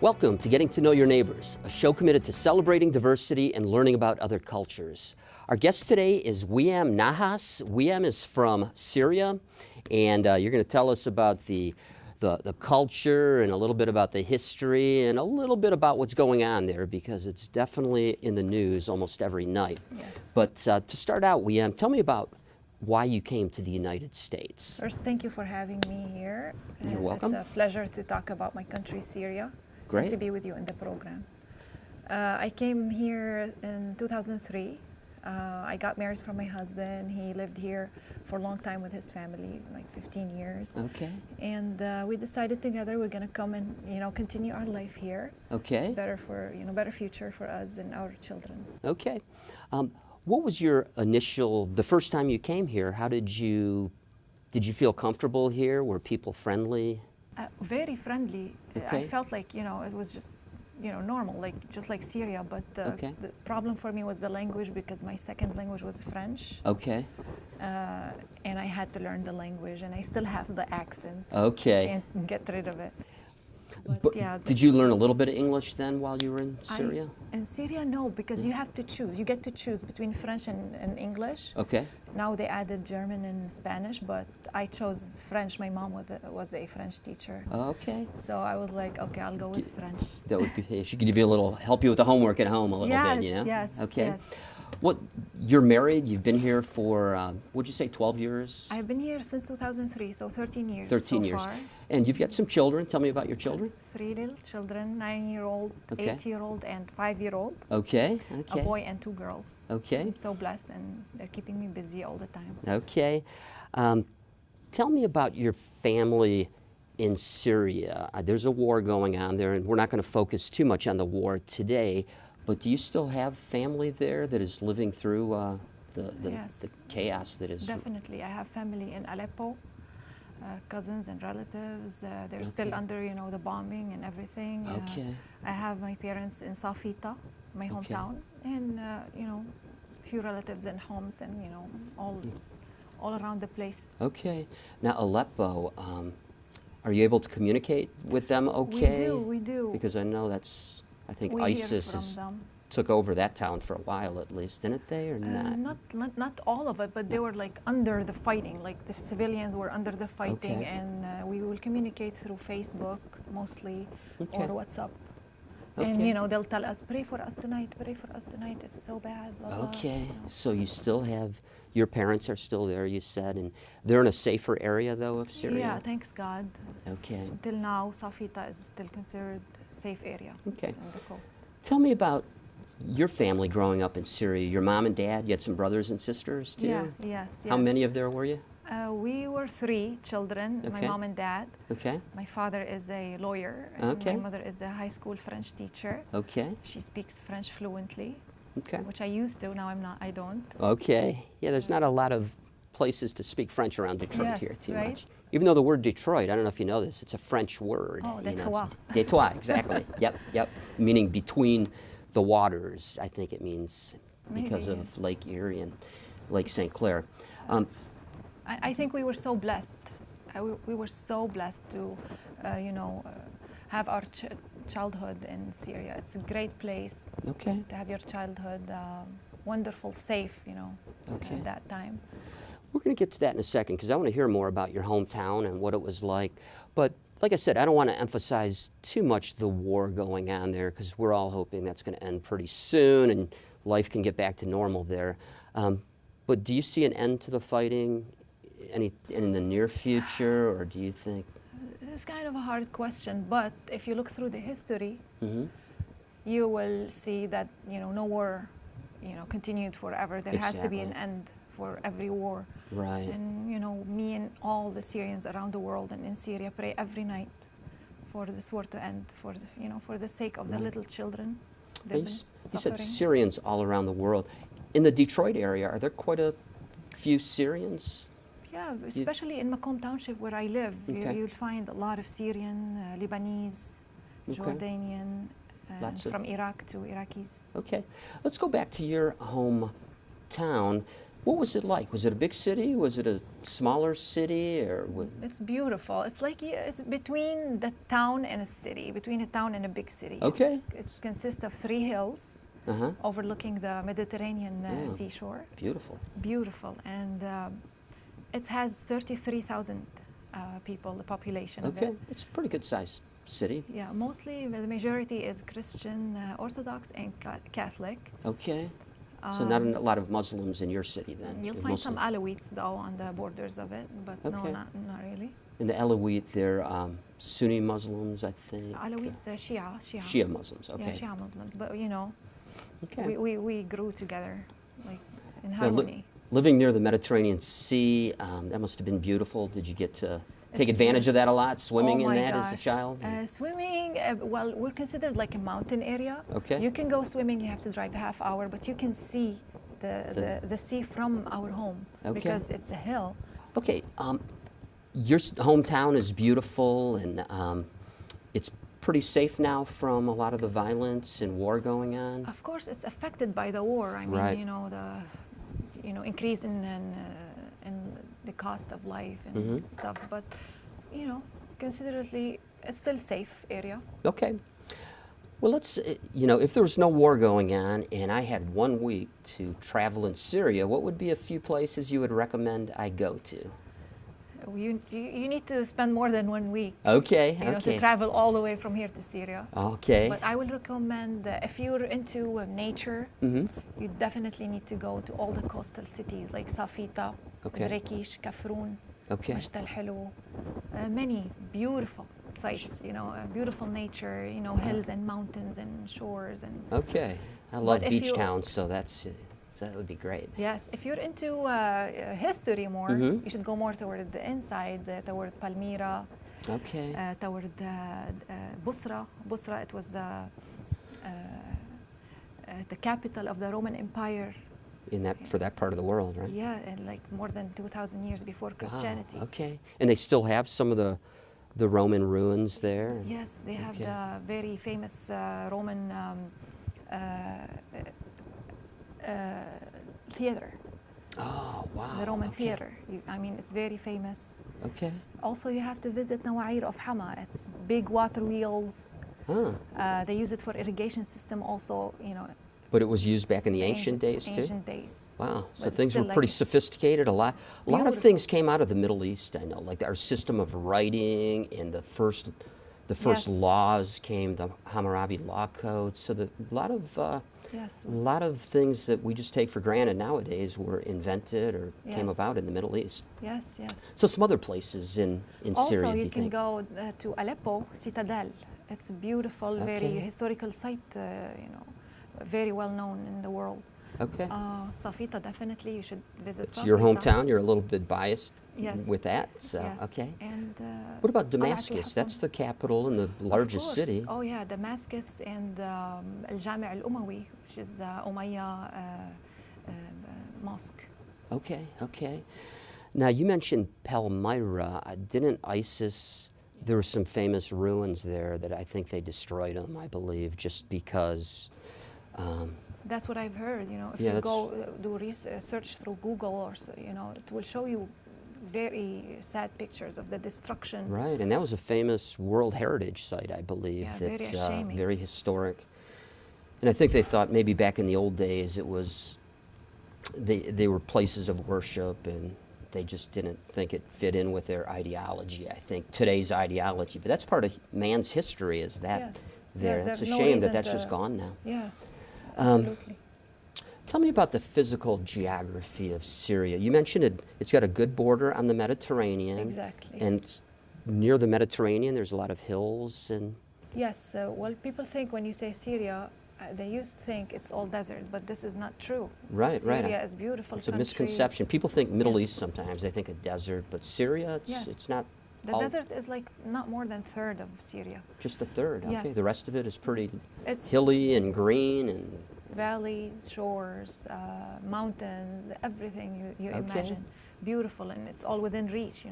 Welcome to Getting to Know Your Neighbors, a show committed to celebrating diversity and learning about other cultures. Our guest today is Wiam Nahas. Wiam is from Syria, and you're going to tell us about the culture and a little bit about the history and a little bit about what's going on there, because it's definitely in the news almost every night. Yes. But to start out, Wiam, tell me about why you came to the United States. First, thank you for having me here. You're welcome. It's a pleasure to talk about my country, Syria. Great. And to be with you in the program. I came here in 2003. I got married from my husband. He lived here for a long time with his family, like 15 years. Okay. And we decided together we're going to come and continue our life here. Okay. It's better for better future for us and our children. Okay. What was your the first time you came here, did you feel comfortable here? Were people friendly? Very friendly. Okay. I felt like, it was just, normal, just like Syria. But Okay. the problem for me was the language, because my second language was French. Okay. And I had to learn the language, and I still have the accent. Okay. Can't get rid of it. But yeah, did you learn a little bit of English then while you were in Syria? In Syria, no, because you have to choose. You get to choose between French and English. Okay. Now they added German and Spanish, but I chose French. My mom was a French teacher. Okay. So I was like, okay, I'll go with French. That would be, she could give you help you with the homework at home a little bit, Yes, Okay. yes. You're married, you've been here for, what'd you say, 12 years? I've been here since 2003, so 13 years 13 so years. far. And you've got some children. Tell me about your children. 3 little children, 9-year-old, Okay. 8-year-old, and 5-year-old. Okay. A Okay. boy and 2 girls. Okay. I'm so blessed, and they're keeping me busy all the time. Okay. Tell me about your family in Syria. There's a war going on there, and we're not going to focus too much on the war today, but do you still have family there that is living through the Yes. chaos that is? Definitely. I have family in Aleppo, cousins and relatives. They're still Okay. under, the bombing and everything. Okay. I have my parents in Safita, my Okay. hometown, and, few relatives in Homs and, all around the place. Okay. Now, Aleppo, are you able to communicate with them okay? We do. Because I know I think We hear ISIS from them. took over that town for a while at least, didn't they, or not? Not all of it, but they were like under the fighting. Like the civilians were under the fighting, Okay. and we will communicate through Facebook mostly, Okay. or WhatsApp. Okay. And they'll tell us, pray for us tonight, pray for us tonight. It's so bad. Blah, blah, Okay, so you still have, your parents are still there, you said, and they're in a safer area, though, of Syria? Yeah, thanks God. Okay. Until now, Safita is still considered safe area. Okay. It's on the coast. Tell me about your family growing up in Syria. Your mom and dad, you had some brothers and sisters, too? Yeah, yes. How many of there were you? We were 3 children, my Okay. mom and dad. Okay, My father is a lawyer, and Okay. my mother is a high school French teacher. okay, She speaks French fluently, okay. which I used to. Now I don't. Okay, yeah, there's not a lot of places to speak French around Detroit Yes, here too right. much. Even though the word Detroit, I don't know if you know this, it's a French word. Oh, you know, Detroit. it's Detroit, exactly. Yep. Meaning between the waters, I think it means, because Maybe. of Lake Erie and Lake St. Clair. I think we were so blessed. We were so blessed to, have our childhood in Syria. It's a great place Okay. to have your childhood, wonderful, safe, Okay. at that time. We're going to get to that in a second because I want to hear more about your hometown and what it was like. But like I said, I don't want to emphasize too much the war going on there because we're all hoping that's going to end pretty soon and life can get back to normal there. But do you see an end to the fighting in the near future, or do you think? It's kind of a hard question, but if you look through the history, Mm-hmm. you will see that no war, continued forever. There has to be an Exactly. end for every war. Right. And me and all the Syrians around the world and in Syria pray every night for this war to end, for the sake of the Right. little children. You They've been said suffering. Syrians all around the world. In the Detroit area, are there quite a few Syrians? Yeah, especially in Macomb Township where I live, Okay. you'll find a lot of Syrian, Lebanese, Okay. Jordanian, Lots of- from Iraq to Iraqis. Okay, let's go back to your hometown. What was it like? Was it a big city? Was it a smaller city? It's beautiful. It's like it's between the town and a city, between a town and a big city. Okay. It consists of 3 hills Uh-huh. overlooking the Mediterranean Oh. seashore. Beautiful. Beautiful. And it has 33,000 people, the population of Okay. it. It's a pretty good sized city. Yeah, mostly the majority is Christian, Orthodox, and Catholic. Okay. So not a lot of Muslims in your city then? You'll You're find mostly- some Alawites though on the borders of it, but no, Okay. not really. And the Alawite, they're Sunni Muslims, I think. Alawites, Shia. Shia Muslims, Yeah, okay. Shia Muslims, but you know, Okay. we grew together, like in Now, harmony. living near the Mediterranean Sea, that must have been beautiful. Did you get to take advantage of that a lot, swimming Oh in my that as a gosh. child? Swimming, well, we're considered like a mountain area. Okay. You can go swimming, you have to drive a half hour, but you can see the sea from our home Okay. because it's a hill. Okay, your hometown is beautiful, and it's pretty safe now from a lot of the violence and war going on. Of course, it's affected by the war. I mean, Right. the increase in the cost of life and stuff. But considerably, it's still safe area. Okay. Well, let's, if there was no war going on and I had 1 week to travel in Syria, what would be a few places you would recommend I go to? You need to spend more than 1 week. Okay, To travel all the way from here to Syria. Okay. But I will recommend if you're into nature, you definitely need to go to all the coastal cities like Safita, Okay. Rakish, Kafroun, Okay. Mashta al-Helu. Many beautiful sites, beautiful nature, hills and mountains and shores and Okay. I love if beach you- towns, so that would be great. yes. If you're into history more, you should go more toward the inside, toward Palmyra, Okay. toward Busra. Busra, it was the capital of the Roman Empire. For that part of the world, right? Yeah, and like more than 2,000 years before Christianity. Wow. Okay. And they still have some of the Roman ruins there? Yes, they have Okay. the very famous Roman theater, Oh, wow. the Roman okay. theater. It's very famous. Okay. Also, you have to visit Nawa'ir of Hama. It's big water wheels. Huh. They use it for irrigation system also, But it was used back in the ancient days too? Ancient days. Wow. So But things still were pretty like- sophisticated. A lot of Beautiful. things came out of the Middle East, I know, like our system of writing and the first Yes. laws came, the Hammurabi law code. So Yes. a lot of things that we just take for granted nowadays were invented or came Yes. about in the Middle East. Yes, yes. So some other places in Also, Syria, do you you can think? go to Aleppo Citadel. It's a beautiful, very Okay. historical site, very well known in the world. Okay. Safita, definitely, you should visit It's your Safita. hometown. You're a little bit biased Yes. with that. So, Yes. okay. And What about Qal'at Damascus? al-Hassan. That's the capital and the Of largest course. city. Oh yeah, Damascus and Al-Jami' al-Umawi, which is Umayya mosque. Okay, okay. Now, you mentioned Palmyra. Didn't ISIS, there were some famous ruins there that I think they destroyed them, I believe, just because. That's what I've heard. If Yeah, you that's- go do search through Google or it will show you very sad pictures of the destruction. Right, and that was a famous World Heritage Site, I believe. Yeah, very that's shaming. very historic. And I think they thought maybe back in the old days it was, they were places of worship and they just didn't think it fit in with their ideology, I think, today's ideology. But that's part of man's history, is that Yes. there. Yes, It's a there's no shame that reason that's just to- gone now. Yeah, absolutely. Tell me about the physical geography of Syria. You mentioned it's got a good border on the Mediterranean. Exactly. And it's near the Mediterranean, there's a lot of hills and... Yes, well, people think when you say Syria, they used to think it's all desert, but this is not true. Right, right. Syria is beautiful It's a country. misconception. People think Middle Yes. East sometimes, they think a desert, but Syria, Yes. it's not The all, desert is like not more than third of Syria. just a third. Okay, Yes. the rest of it is pretty It's hilly and green and... valleys, shores, mountains, everything you Okay. imagine. Beautiful, and it's all within reach,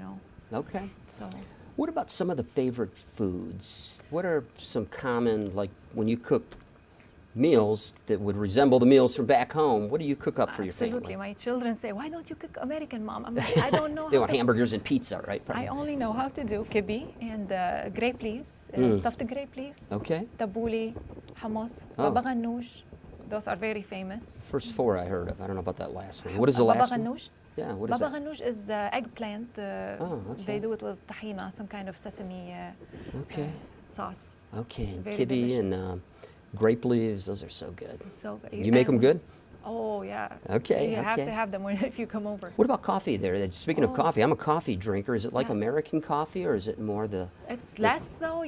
Okay. So What about some of the favorite foods? What are some common, like when you cook meals that would resemble the meals from back home. What do you cook up for your Absolutely. family? My children say, "Why don't you cook American, Mom?" I'm like, I don't know. They how want to hamburgers and pizza, right? I only know how to do kibbeh and grape leaves, stuffed grape leaves, Okay. tabbouleh, hummus, Oh. baba ganoush. Those are very famous. First four I heard of. I don't know about that last one. What is the last Baba one? ganoush? Yeah, what is Baba that? ganoush is eggplant. okay. They do it with tahina, some kind of sesame Okay. sauce. Okay, and Very kibbeh and delicious. grape leaves, those are so good. So You make them good? Oh yeah. Okay, You have okay. to have them if you come over. What about coffee there? Speaking of Oh. coffee, I'm a coffee drinker. Is it like Yeah. American coffee or is it more the It's less though.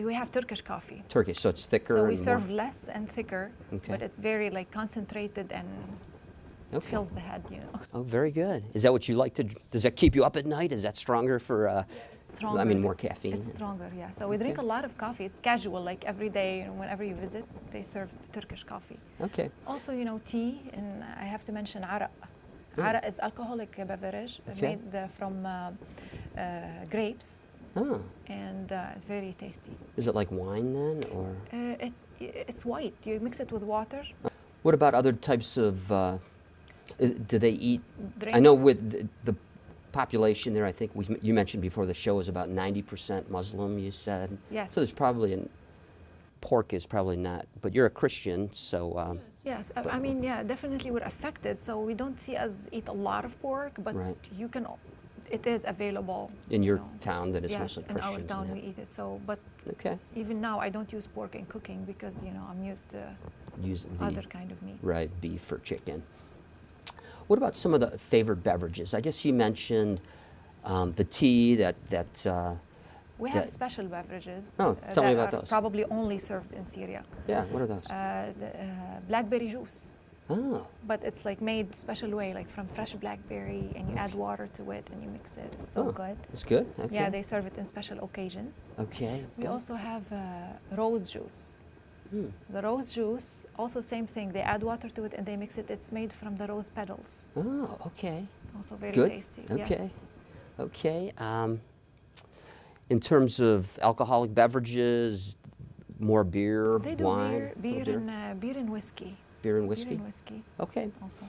We have Turkish coffee. Turkish? So it's thicker So we and serve more. less and thicker, Okay. but it's very like concentrated and Okay. fills the head, you know. Oh, very good. Is that what you like to? Does that keep you up at night? Is that stronger for? Stronger. I mean, more caffeine. It's stronger, yeah. So we drink a lot of coffee. It's casual, like every day, and whenever you visit, they serve Turkish coffee. Okay. Also, you know, tea, and I have to mention araq. Yeah. Araq is alcoholic beverage Okay. made from grapes, Oh, and it's very tasty. is it like wine then, or It's white. You mix it with water. what about other types of? Do they eat? I know Drinks. with the population there, I think you mentioned before the show is about 90% Muslim. You said. Yes. So there's probably pork is probably not, but you're a Christian, so. Yes, I mean, yeah, definitely we're affected. So we don't see us eat a lot of pork, but Right. you can. It is available In you your know. town that is Yes, mostly in our Christians. town and we eat it. So, but that. Okay. even now I don't use pork in cooking because you know I'm used to Use the other kind of meat. right beef or chicken. What about some of the favored beverages? I guess you mentioned the tea that We have that- special beverages. Oh, tell me that about are those. Probably only served in Syria. yeah. What are those? Blackberry juice, Oh, but it's like made special way, like from fresh blackberry, and you add water to it and you mix it. It's so oh, good. it's good. Okay. Yeah, they serve it in special occasions. Okay. We good. also have rose juice. Hmm. The rose juice, also same thing. They add water to it and they mix it. It's made from the rose petals. Oh, okay. Also very Good. tasty. Okay. Yes. Okay. In terms of alcoholic beverages, more beer, They do wine, beer little and beer and whiskey. beer and Beer whiskey. and whiskey Okay. also.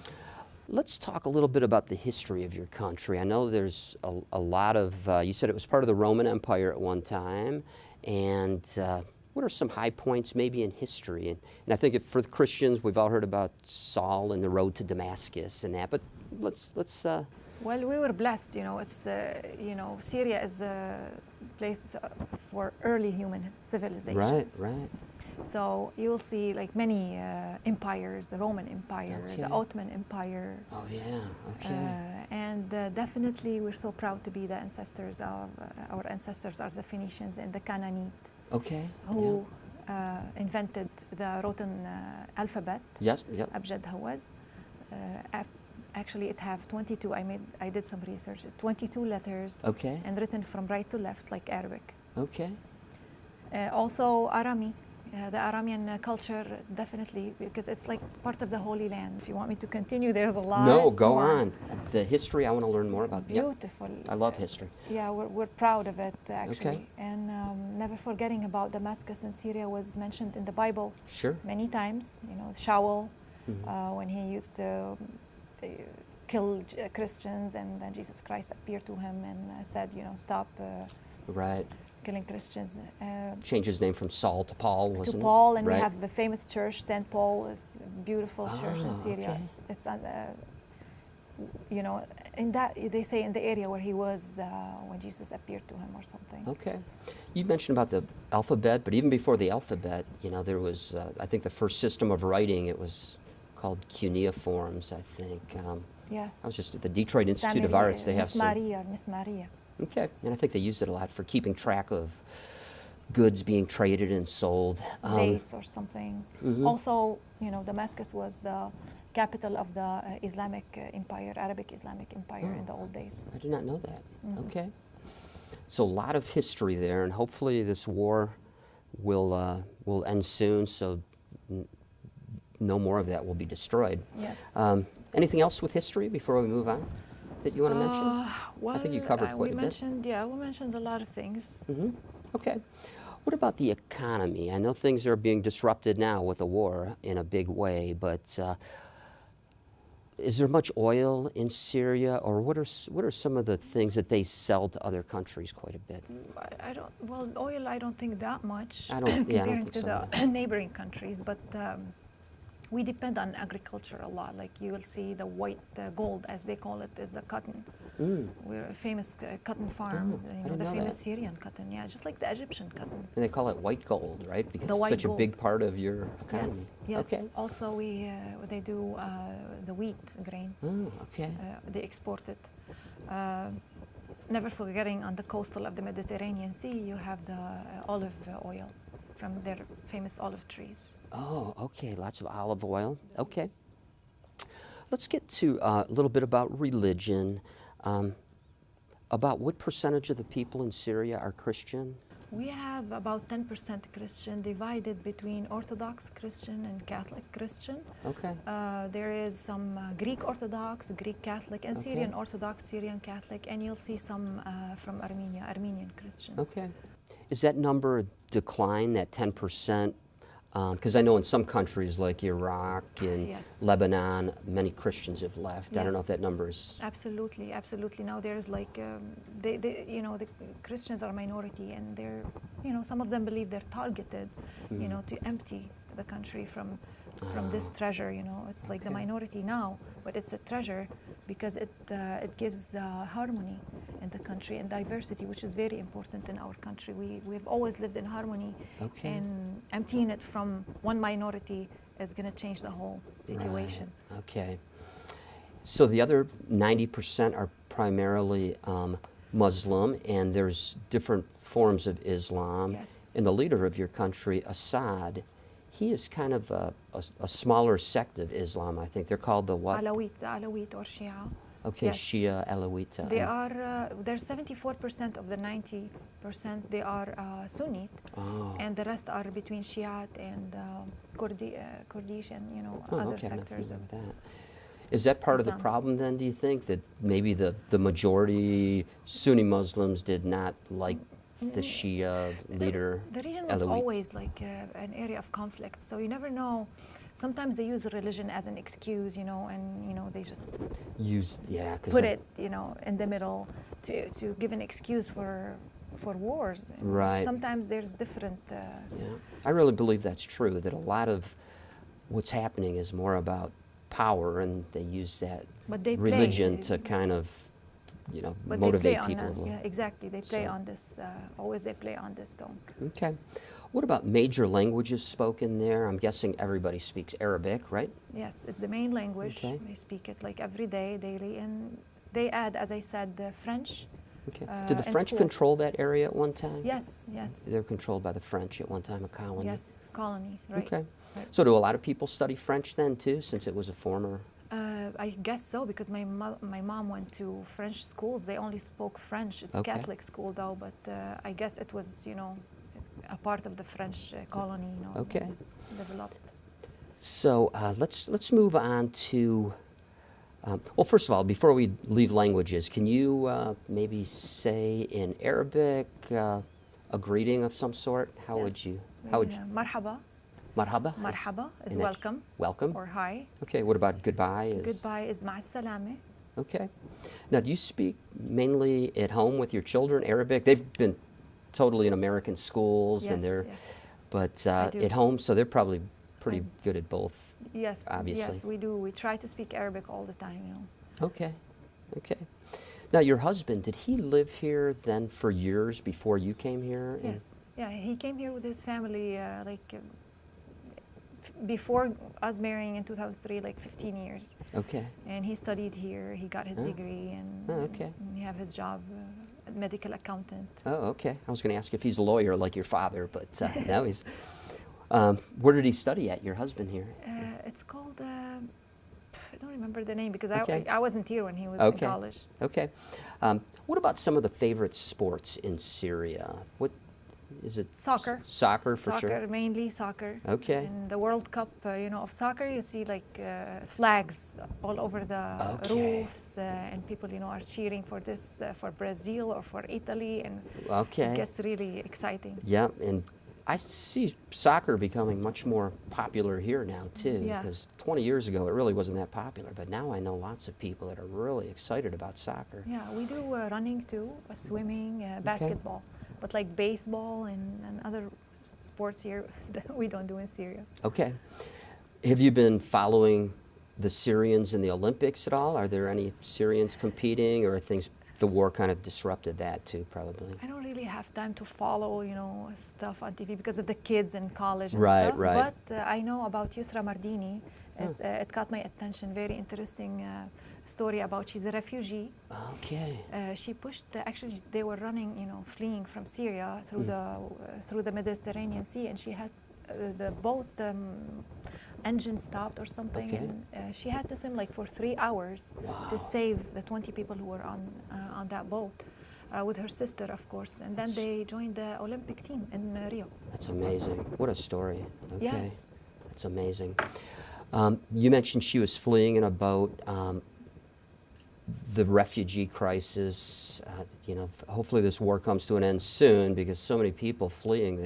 Let's talk a little bit about the history of your country. I know there's a lot of, you said it was part of the Roman Empire at one time, and what are some high points maybe in history? And I think for the Christians, we've all heard about Saul and the road to Damascus and that, but let's Well, we were blessed, you know. It's, you know, Syria is a place for early human civilizations. right. So you will see like many empires, the Roman Empire, the Okay. Ottoman Empire. Oh, yeah, okay. And definitely we're so proud to be the ancestors of, our ancestors are the Phoenicians and the Canaanite Okay. who invented the Rotan alphabet, Yeah. Yes, yep. Abjad Hawaz. Actually, it have 22. I did some research. 22 letters Okay, and written from right to left, like Arabic. okay. Also, Arami. The Aramean culture, definitely, because it's like part of the Holy Land. If you want me to continue, there's a lot. No, go more. on. The history, I want to learn more about. Yep. Beautiful. I love history. Yeah, we're proud of it, actually. Okay. And never forgetting about Damascus in Syria was mentioned in the Bible Sure. many times. You know, Shaul, Mhm. when he used to kill Christians, and then Jesus Christ appeared to him and said, you know, stop Right. killing Christians. Change his name from Saul to Paul, wasn't To it? Paul, and right. we have the famous church, St. Paul is a beautiful church Ah, in Syria. okay. It's you know, in that, they say in the area where he was when Jesus appeared to him or something. Okay. You mentioned about the alphabet, but even before the alphabet, you know, there was, I think the first system of writing, it was called cuneiforms, I think. Yeah. I was just at the Detroit Institute of Arts. They have some. Miss Maria. Okay. And I think they used it a lot for keeping track of goods being traded and sold. Dates or something. Mhm. Also, you know, Damascus was the capital of the Islamic Empire, Arabic Islamic Empire in the old days. I did not know that. Mhm. Okay. So a lot of history there, and hopefully this war will end soon, so no more of that will be destroyed. Yes. Anything else with history before we move on that you want to mention? Well, I think you covered quite a bit. We mentioned a lot of things. Okay. What about the economy? I know things are being disrupted now with the war in a big way, but is there much oil in Syria, or what are some of the things that they sell to other countries quite a bit? I don't. Well, oil, I don't think that much I don't comparing think to so. the neighboring countries, but we depend on agriculture a lot. Like you will see the white gold, as they call it, is the cotton. We're famous cotton farms. I You know, didn't the know famous that. Syrian cotton. Yeah, just like the Egyptian cotton. And they call it white gold, right? Because The it's white such a gold. big part of your economy. Yes, yes. Okay. Also, they do the wheat grain. Oh, okay. They export it. Never forgetting, on the coastal of the Mediterranean Sea, you have the olive oil from their famous olive trees. Oh, okay. Lots of olive oil. Okay. Let's get to a little bit about religion. About what percentage of the people in Syria are Christian? We have about 10% Christian, divided between Orthodox Christian and Catholic Christian. Okay. There is some Greek Orthodox, Greek Catholic, and Okay. Syrian Orthodox, Syrian Catholic, and you'll see some from Armenia, Armenian Christians. Okay. Is that number decline, that 10%? Because I know in some countries like Iraq and Yes. Lebanon, many Christians have left. I don't know if Yes. that number is... Absolutely, absolutely. Now there's like, you know, the Christians are a minority, and they're, you know, some of them believe they're targeted, you know, to empty the country from this treasure. You know, it's like the Okay. minority now, but it's a treasure because it gives harmony in the country and diversity, which is very important in our country. We've always lived in harmony, Okay. and emptying it from one minority is going to change the whole situation. Right. Okay. So the other 90% are primarily Muslim, and there's different forms of Islam. Yes. And the leader of your country, Assad, he is kind of a smaller sect of Islam, I think. They're called the what? Alawite or Shia. Okay, Yes. Shia, Alawite. They are, there's 74% of the 90%, they are Sunni, Oh. and the rest are between Shiite and Kurdish and, you know, Oh, other okay, I'm not sectors. familiar with that. Is that part of the Islam. problem then, do you think, that maybe the majority Sunni Muslims did not like the Shia leader? The region was Alawite? always like an area of conflict, so you never know. Sometimes they use religion as an excuse, you know, and, you know, they just Yeah, 'cause put it, you know, in the middle to give an excuse for wars. And Right. Sometimes there's different. Yeah, I really believe that's true, that a lot of what's happening is more about power, and they use that But they play, religion to kind of, you know, But motivate they play people a on that. little. Yeah, exactly. They play So- on this. Always they play on this tone. Okay. What about major languages spoken there? I'm guessing everybody speaks Arabic, right? Yes, it's the main language. Okay. They speak it like every day, daily, and they add, as I said, the French. Okay. Did the in French schools. control that area at one time? Yes, yes, They're controlled by the French at one time, a colony. yes. Colonies, right? Okay. Right. So do a lot of people study French then too, since it was a former? I guess so, because my mom went to French schools. They only spoke French. It's Okay. Catholic school though, but I guess it was, you know, a part of the French colony, you know, Okay. developed. So let's move on to. Well, first of all, before we leave languages, can you maybe say in Arabic a greeting of some sort? How Yes. would you? How would you? Marhaba. Marhaba. Marhaba is and that's welcome Welcome. or hi. Okay. What about goodbye? Goodbye is مع السلامة. Okay. Now, do you speak mainly at home with your children Arabic? They've been totally in American schools, Yes, and they're, yes. but I do. at home, so they're probably pretty I- good at both. Yes, Obviously. yes, we do. We try to speak Arabic all the time, you know. Okay. Okay. Now, your husband, did he live here then for years before you came here? And- Yes, yeah, he came here with his family before us marrying in 2003, like 15 years. Okay. And he studied here. He got his Oh. degree, and, Oh, okay. and he have his job, medical accountant. Oh, okay. I was going to ask if he's a lawyer like your father, but no, he's. Where did he study at, your husband here? It's called. I don't remember the name because Okay. I wasn't here when he was Okay. in college. Okay. What about some of the favorite sports in Syria? What is it? Soccer. Soccer for Soccer, sure. mainly soccer. Okay. In the World Cup, you know, of soccer, you see like flags all over the Okay. roofs, and people, you know, are cheering for this, for Brazil or for Italy, and Okay. it gets really exciting. Yeah, and I see soccer becoming much more popular here now too, Yeah. because 20 years ago it really wasn't that popular, but now I know lots of people that are really excited about soccer. Yeah, we do running too, swimming, basketball, but like baseball and other sports here that we don't do in Syria. Okay. Have you been following the Syrians in the Olympics at all? Are there any Syrians competing, or are things, the war kind of disrupted that too, probably? I don't really have time to follow, stuff on TV because of the kids in college and Right, stuff. right. But I know about Yusra Mardini. It caught my attention. Very interesting story about she's a refugee. Okay. She pushed. Actually, they were running, fleeing from Syria through the Mediterranean Sea, and she had the boat engine stopped or something, Okay. and she had to swim like for 3 hours to save the 20 people who were on that boat. With her sister, of course, and then they joined the Olympic team in Rio. That's amazing. What a story. Okay. Yes. That's amazing. You mentioned she was fleeing in a boat. The refugee crisis, hopefully this war comes to an end soon, because so many people fleeing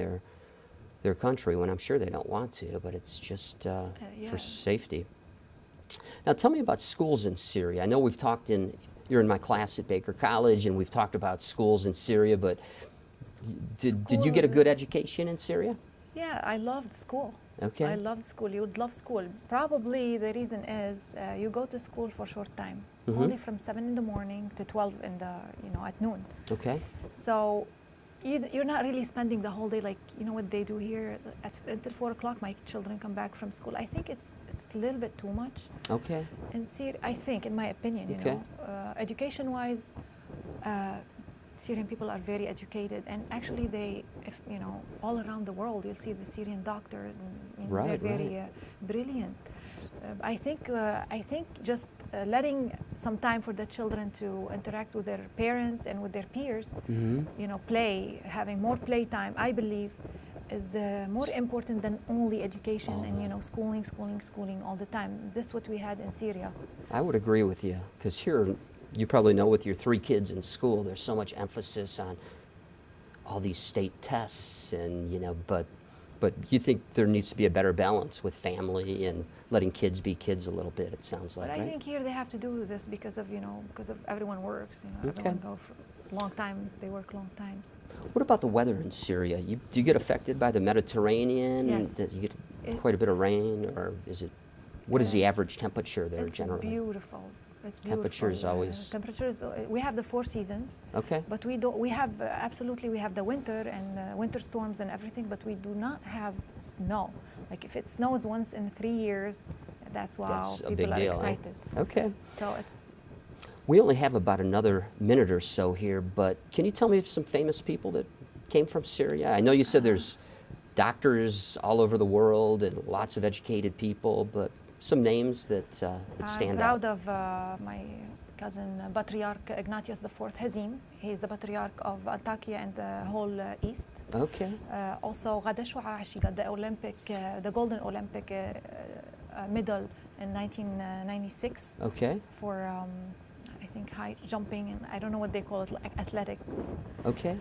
their country when I'm sure they don't want to, but it's just for safety. Now tell me about schools in Syria. I know you're in my class at Baker College, and we've talked about schools in Syria, but did you get a good education in Syria? Yeah, I loved school. Okay. I loved school. You would love school. Probably the reason is you go to school for a short time, only from 7 in the morning to 12 at noon. Okay. So you're not really spending the whole day like what they do here until 4 o'clock. My children come back from school. I think it's a little bit too much. Okay. And I think, in my opinion, Okay. education-wise, Syrian people are very educated, and actually all around the world you'll see the Syrian doctors, and Right, they're very brilliant. I think just letting some time for the children to interact with their parents and with their peers, play, having more play time, I believe, is more important than only education and schooling all the time. This is what we had in Syria. I would agree with you, because here, you probably know with your 3 kids in school, there's so much emphasis on all these state tests, and but you think there needs to be a better balance with family and letting kids be kids a little bit, it sounds like, But I right? think here they have to do this because of everyone works. Everyone go for long time. They work long times. What about the weather in Syria? Do you get affected by the Mediterranean? Yes. Do you get quite a bit of rain, or what is the average temperature there It's generally? beautiful. It's beautiful. Temperatures always. Temperatures. We have the 4 seasons. Okay. But we don't. We have we have the winter and winter storms and everything. But we do not have snow. Like if it snows once in 3 years, that's wow. That's a People big are deal. excited. Okay. So it's. We only have about another minute or so here, but can you tell me of some famous people that came from Syria? I know you said there's doctors all over the world and lots of educated people, but some names that stand out. I'm proud of my cousin Patriarch Ignatius IV Hazim. He's the Patriarch of Antakya and the whole East. Okay. Also, Ghada Shua, she got the Golden Olympic medal in 1996 Okay. for, I think, high jumping, and I don't know what they call it, like athletics. Okay.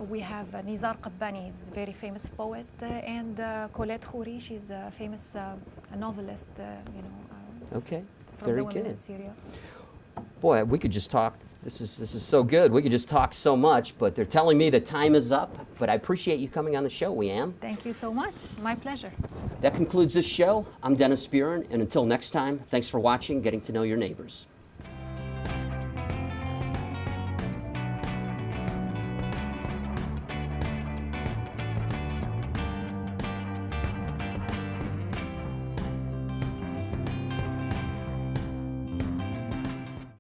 We have Nizar Qabbani, he's a very famous poet, and Colette Khouri, she's a famous novelist, Okay. from Very the women good. in Syria. Boy, we could just talk. This is so good. We could just talk so much, but they're telling me the time is up. But I appreciate you coming on the show, Weam. Thank you so much. My pleasure. That concludes this show. I'm Dennis Buren, and until next time, thanks for watching Getting to Know Your Neighbors.